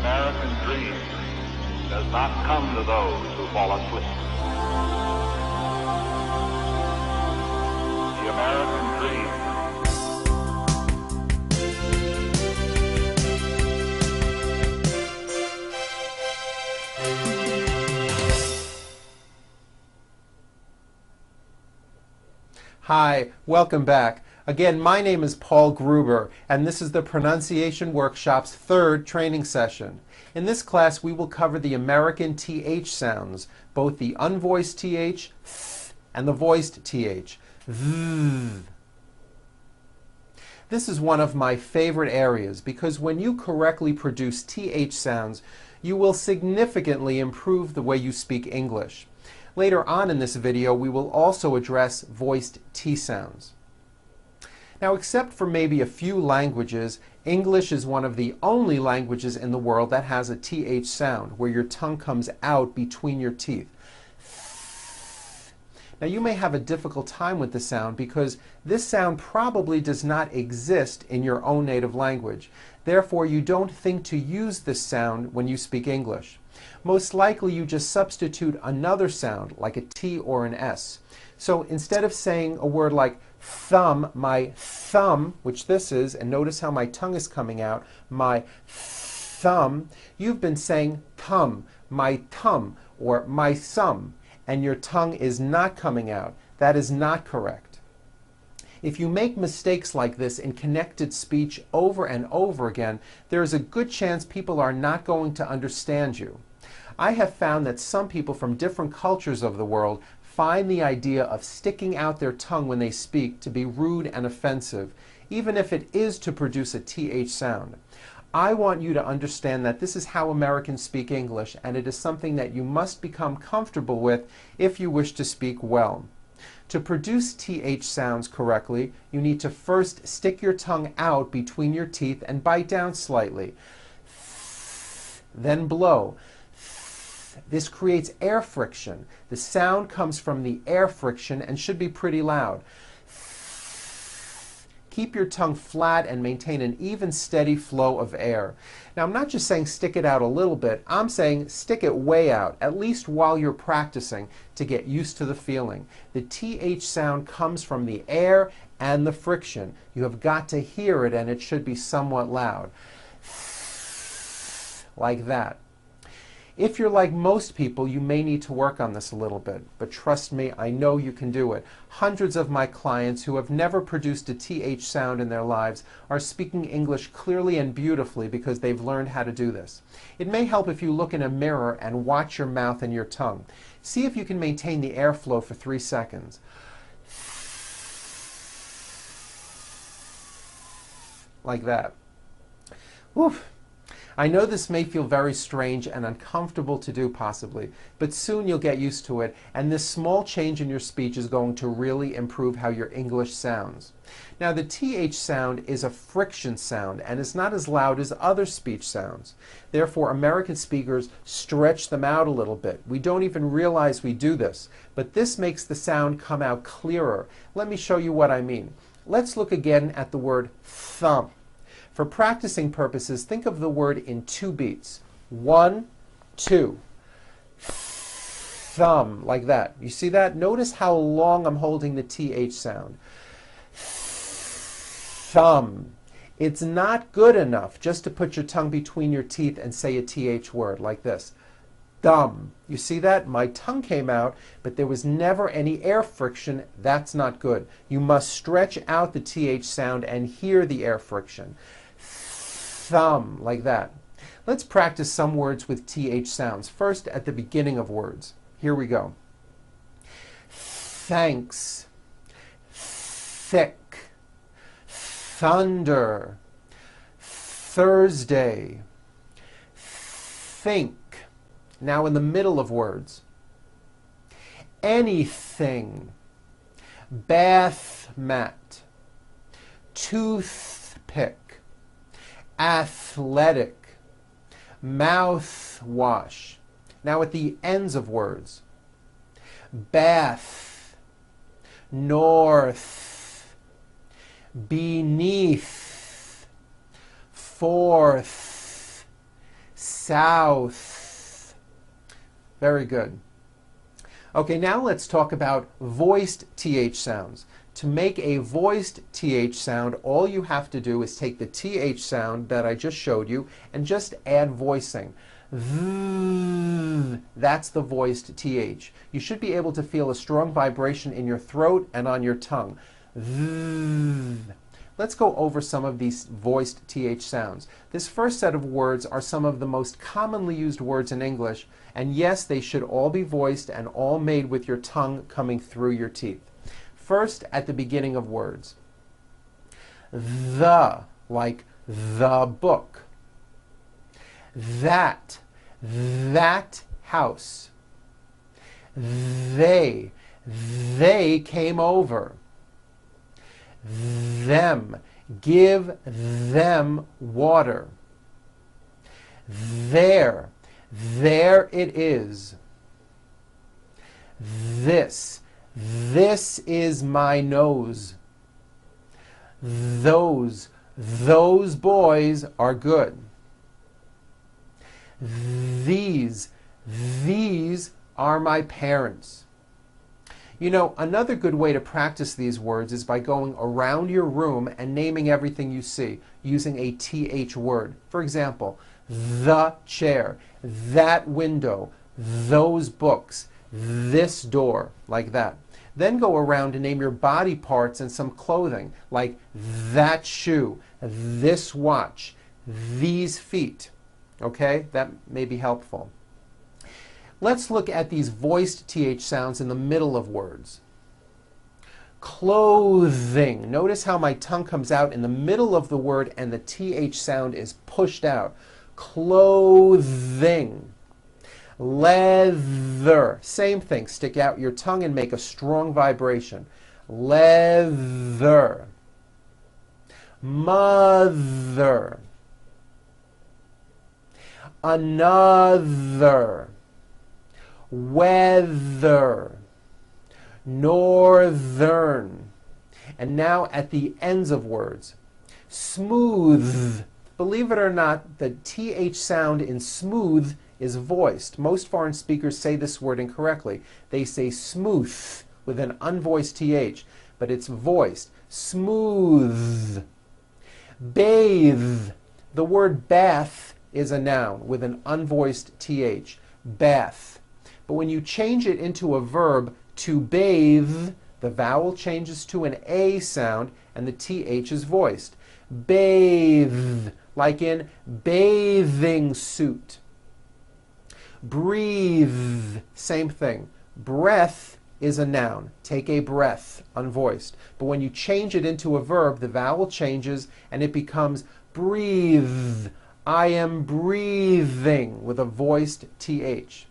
American dream does not come to those who fall asleep. The American dream. Hi, welcome back. Again, my name is Paul Gruber, and this is the Pronunciation Workshop's third training session. In this class, we will cover the American TH sounds, both the unvoiced TH, th, and the voiced TH, th. This is one of my favorite areas because when you correctly produce TH sounds, you will significantly improve the way you speak English. Later on in this video, we will also address voiced T sounds. Now, except for maybe a few languages, English is one of the only languages in the world that has a TH sound, where your tongue comes out between your teeth. Now, you may have a difficult time with the sound because this sound probably does not exist in your own native language. Therefore, you don't think to use this sound when you speak English. Most likely, you just substitute another sound, like a T or an S. So instead of saying a word like thumb, my thumb, which this is, and notice how my tongue is coming out, my thumb, you've been saying tum, my tum, or my thumb, and your tongue is not coming out. That is not correct. If you make mistakes like this in connected speech over and over again, there is a good chance people are not going to understand you. I have found that some people from different cultures of the world find the idea of sticking out their tongue when they speak to be rude and offensive, even if it is to produce a TH sound. I want you to understand that this is how Americans speak English, and it is something that you must become comfortable with if you wish to speak well. To produce TH sounds correctly, you need to first stick your tongue out between your teeth and bite down slightly. Then blow. This creates air friction. The sound comes from the air friction and should be pretty loud. Keep your tongue flat and maintain an even, steady flow of air. Now, I'm not just saying stick it out a little bit. I'm saying stick it way out, at least while you're practicing, to get used to the feeling. The TH sound comes from the air and the friction. You have got to hear it, and it should be somewhat loud. Like that. If you're like most people, you may need to work on this a little bit, but trust me, I know you can do it. Hundreds of my clients who have never produced a TH sound in their lives are speaking English clearly and beautifully because they've learned how to do this. It may help if you look in a mirror and watch your mouth and your tongue. See if you can maintain the airflow for 3 seconds. Like that. Woof. I know this may feel very strange and uncomfortable to do possibly, but soon you'll get used to it, and this small change in your speech is going to really improve how your English sounds. Now, the TH sound is a friction sound and is not as loud as other speech sounds. Therefore, American speakers stretch them out a little bit. We don't even realize we do this, but this makes the sound come out clearer. Let me show you what I mean. Let's look again at the word thumb. For practicing purposes, think of the word in 2 beats. 1, 2. Thumb, like that. You see that? Notice how long I'm holding the TH sound. Thumb. It's not good enough just to put your tongue between your teeth and say a TH word like this. Thumb. You see that? My tongue came out, but there was never any air friction. That's not good. You must stretch out the TH sound and hear the air friction. Thumb, like that. Let's practice some words with TH sounds. First, at the beginning of words. Here we go. Thanks, thick, thunder, Thursday, think. Now in the middle of words. Anything, bath mat, toothpick, athletic, mouthwash. Now at the ends of words. Bath, north, beneath, forth, south. Very good. Okay, now let's talk about voiced TH sounds. To make a voiced TH sound, all you have to do is take the TH sound that I just showed you and just add voicing. That's the voiced TH. You should be able to feel a strong vibration in your throat and on your tongue. Let's go over some of these voiced TH sounds. This first set of words are some of the most commonly used words in English, and yes, they should all be voiced and all made with your tongue coming through your teeth. First, at the beginning of words. The, like the book. That house. They came over. Them, give them water. There it is. This is my nose. Those boys are good. These are my parents. You know, another good way to practice these words is by going around your room and naming everything you see using a TH word. For example, the chair, that window, those books, this door, like that. Then go around and name your body parts and some clothing, like that shoe, this watch, these feet. Okay, that may be helpful. Let's look at these voiced TH sounds in the middle of words. Clothing. Notice how my tongue comes out in the middle of the word and the TH sound is pushed out. Clothing. Leather. Same thing. Stick out your tongue and make a strong vibration. Leather. Mother. Another. Weather. Northern. And now at the ends of words. Smooth. Believe it or not, the TH sound in smooth is voiced. Most foreign speakers say this word incorrectly. They say smooth with an unvoiced TH, but it's voiced. Smooth. Bathe. The word bath is a noun with an unvoiced TH. Bath. But when you change it into a verb, to bathe, the vowel changes to an A sound and the TH is voiced. Bathe, like in bathing suit. Breathe, same thing. Breath is a noun. Take a breath, unvoiced. But when you change it into a verb, the vowel changes and it becomes breathe. I am breathing with a voiced TH.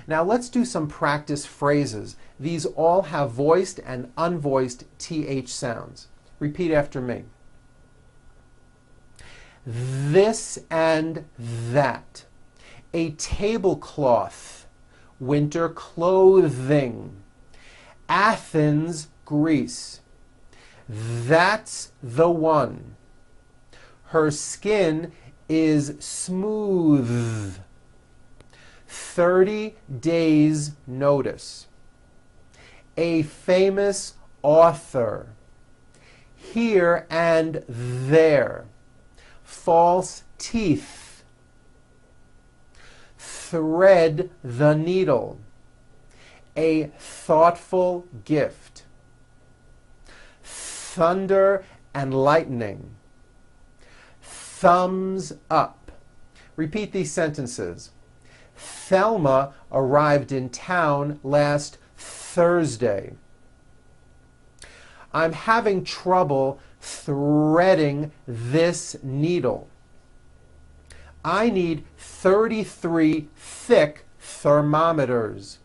Now let's do some practice phrases. These all have voiced and unvoiced TH sounds. Repeat after me. This and that. A tablecloth. Winter clothing. Athens, Greece. That's the one. Her skin is smooth. 30 days notice. A famous author. Here and there. False teeth. Thread the needle. A thoughtful gift. Thunder and lightning. Thumbs up. Repeat these sentences. Thelma arrived in town last Thursday. I'm having trouble threading this needle. I need 33 thick thermometers.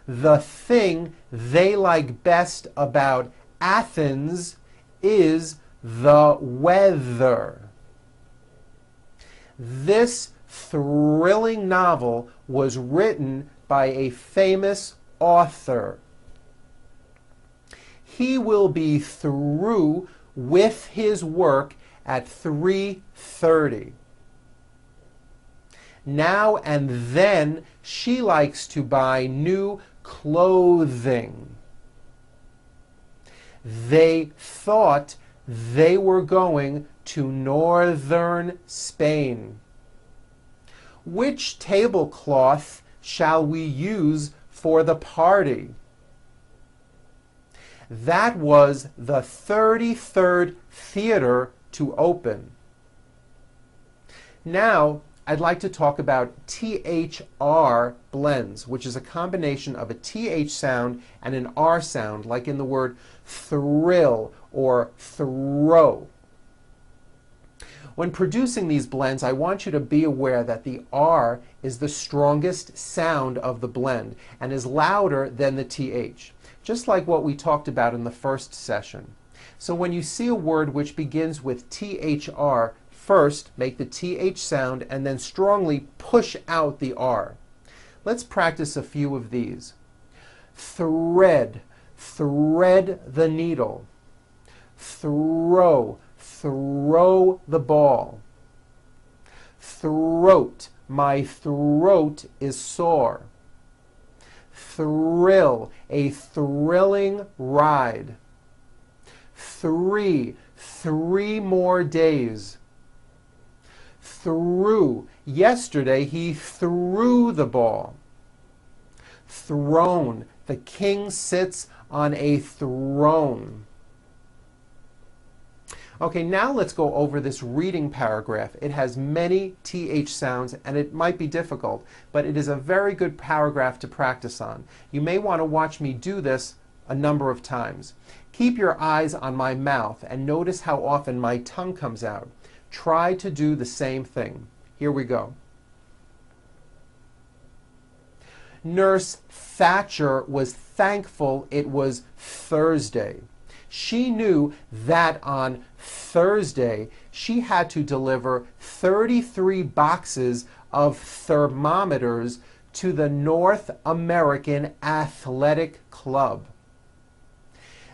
The thing they like best about Athens is the weather. This thrilling novel was written by a famous author. He will be through with his work at 3:30. Now and then she likes to buy new clothing. They thought they were going to northern Spain. Which tablecloth shall we use for the party? That was the 33rd theater to open. Now, I'd like to talk about THR blends, which is a combination of a TH sound and an R sound, like in the word thrill or throw. When producing these blends, I want you to be aware that the R is the strongest sound of the blend and is louder than the TH, just like what we talked about in the first session. So when you see a word which begins with THR, first make the TH sound and then strongly push out the R. Let's practice a few of these. Thread, thread the needle. Throw, throw the ball. Throat, my throat is sore. Thrill, a thrilling ride. 3 more days. Threw, yesterday he threw the ball. Throne, the king sits on a throne. Okay, now let's go over this reading paragraph. It has many TH sounds and it might be difficult, but it is a very good paragraph to practice on. You may want to watch me do this a number of times. Keep your eyes on my mouth and notice how often my tongue comes out. Try to do the same thing. Here we go. Nurse Thatcher was thankful it was Thursday. She knew that on Thursday she had to deliver 33 boxes of thermometers to the North American Athletic Club.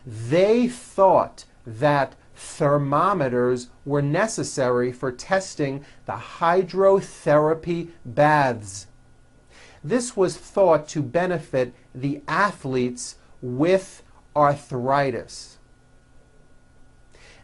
They thought that thermometers were necessary for testing the hydrotherapy baths. This was thought to benefit the athletes with arthritis.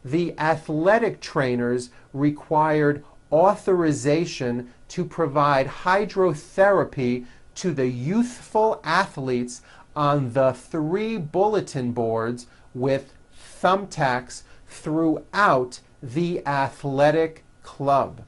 The athletic trainers required authorization to provide hydrotherapy to the youthful athletes on the 3 bulletin boards with thumbtacks throughout the athletic club.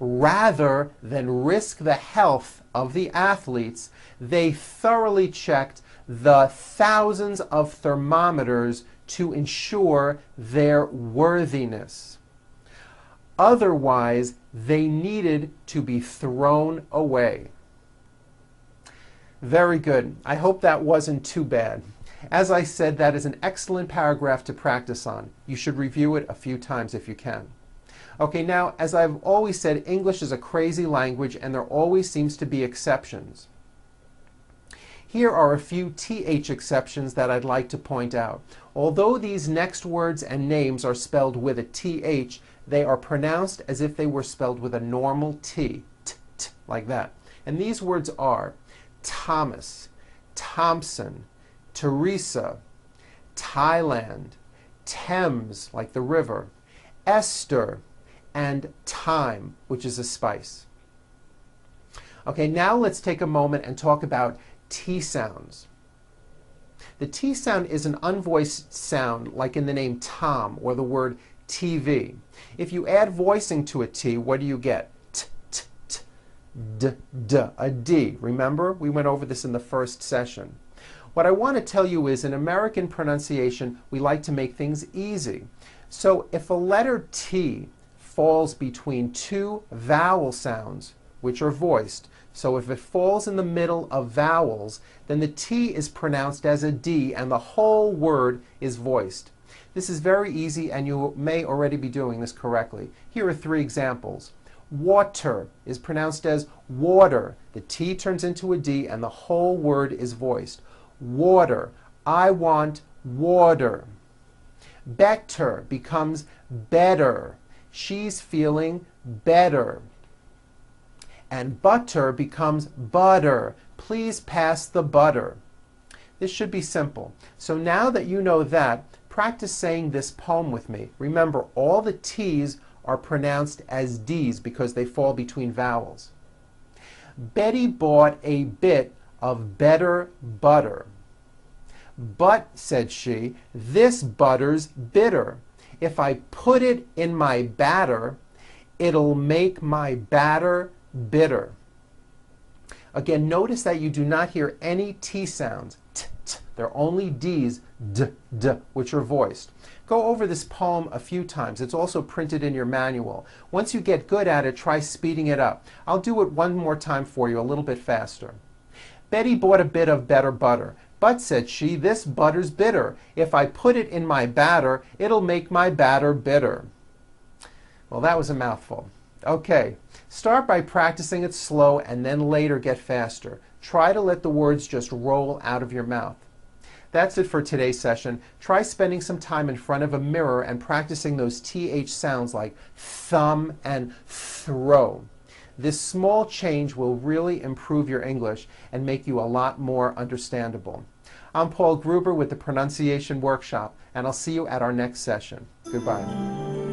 Rather than risk the health of the athletes, they thoroughly checked the thousands of thermometers to ensure their worthiness. Otherwise, they needed to be thrown away. Very good. I hope that wasn't too bad. As I said, that is an excellent paragraph to practice on. You should review it a few times if you can. Okay, now, as I've always said, English is a crazy language and there always seems to be exceptions. Here are a few TH exceptions that I'd like to point out. Although these next words and names are spelled with a TH, they are pronounced as if they were spelled with a normal T, like that. And these words are Thomas, Thompson, Teresa, Thailand, Thames, like the river, Esther, and thyme, which is a spice. Okay, now let's take a moment and talk about T sounds. The T sound is an unvoiced sound, like in the name Tom or the word TV. If you add voicing to a T, what do you get? T, t, t, d, d, a D. Remember? We went over this in the first session. What I want to tell you is, in American pronunciation, we like to make things easy. So if a letter T falls between 2 vowel sounds, which are voiced, so if it falls in the middle of vowels, then the T is pronounced as a D and the whole word is voiced. This is very easy and you may already be doing this correctly. Here are 3 examples. Water is pronounced as water. The T turns into a D and the whole word is voiced. Water. I want water. Better becomes better. She's feeling better. And butter becomes butter. Please pass the butter. This should be simple. So now that you know that, practice saying this poem with me. Remember, all the T's are pronounced as D's because they fall between vowels. Betty bought a bit of better butter. But, said she, this butter's bitter. If I put it in my batter, it'll make my batter bitter. Again, notice that you do not hear any T sounds. T, t. They're only D's, d, d, which are voiced. Go over this poem a few times. It's also printed in your manual. Once you get good at it, try speeding it up. I'll do it one more time for you, a little bit faster. Betty bought a bit of better butter. But, said she, this butter's bitter. If I put it in my batter, it'll make my batter bitter. Well, that was a mouthful. Okay, start by practicing it slow and then later get faster. Try to let the words just roll out of your mouth. That's it for today's session. Try spending some time in front of a mirror and practicing those TH sounds like thumb and throw. This small change will really improve your English and make you a lot more understandable. I'm Paul Gruber with the Pronunciation Workshop, and I'll see you at our next session. Goodbye.